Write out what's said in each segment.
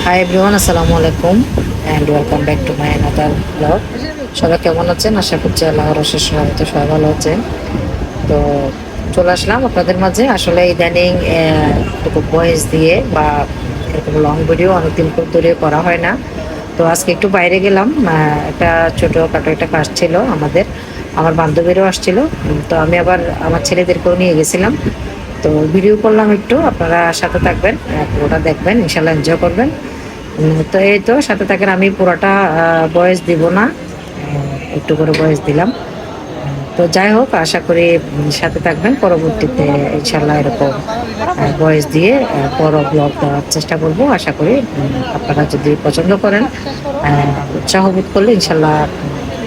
Hi everyone, আসসালামু আলাইকুম and welcome back to my another blog. সবাই কেমন আছেন? আশা করছি আল্লাহর অশেষ রহমতে সবাই ভালো আছেন। তো চলে আসলাম আপনাদের মাঝে। আসলে ইদানিং একটু ভয়েস দিয়ে বা এরকম লং ভিডিও অনেকদিন ধরে করা হয় না। তো আজকে একটু বাইরে গেলাম, একটা ছোটোখাটো একটা কাজ ছিল আমাদের, আমার বান্ধবীরাও আসছিল। তো আমি আবার আমার ছেলেদেরকেও নিয়ে গেছিলাম। তো ভিডিও করলাম একটু, আপনারা সাথে থাকবেন, পুরোটা দেখবেন, ইনশাল্লাহ এনজয় করবেন। তো এই তো সাথে থাকেন, আমি পুরোটা ভয়েস দিব না, একটু করে ভয়েস দিলাম। তো যাই হোক, আশা করি সাথে থাকবেন, পরবর্তীতে ইনশাল্লাহ এরকম ভয়েস দিয়ে বড় ব্লগ দেওয়ার চেষ্টা করব। আশা করি আপনারা যদি পছন্দ করেন, উৎসাহ বোধ করলে ইনশাল্লাহ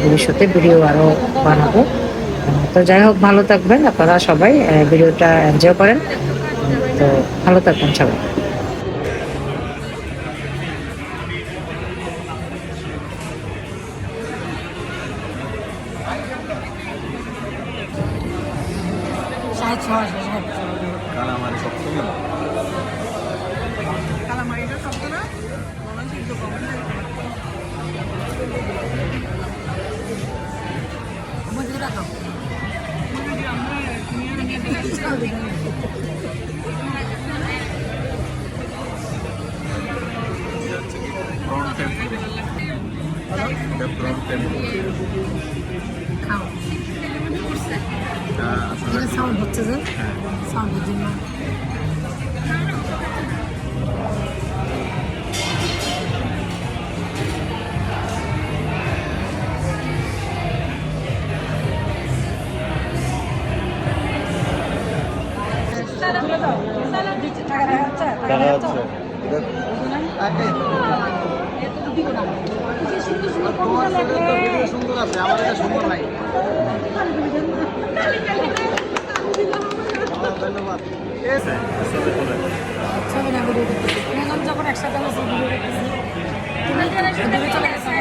ভবিষ্যতে ভিডিও আরও বানাবো। তো যাই হোক, ভালো থাকবেন আপনারা সবাই, ভিডিওটা এনজয় করেন। তো ভালো থাকবেন সবাই। কালামারি সবসময় সাউন্ড হচ্ছে যে সাউন্ডের জন্য দেখা যাচ্ছে। সুন্দর আছে, আমার এটা সুন্দর নাই। ধন্যবাদ। ছবি না ভিডিও করতেছি, যখন একসাথে ভিডিও করতেছি চলে গেছে।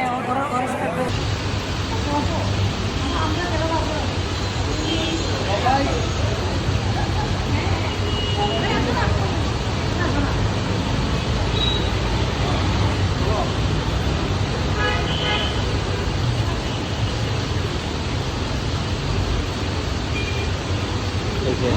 এই যে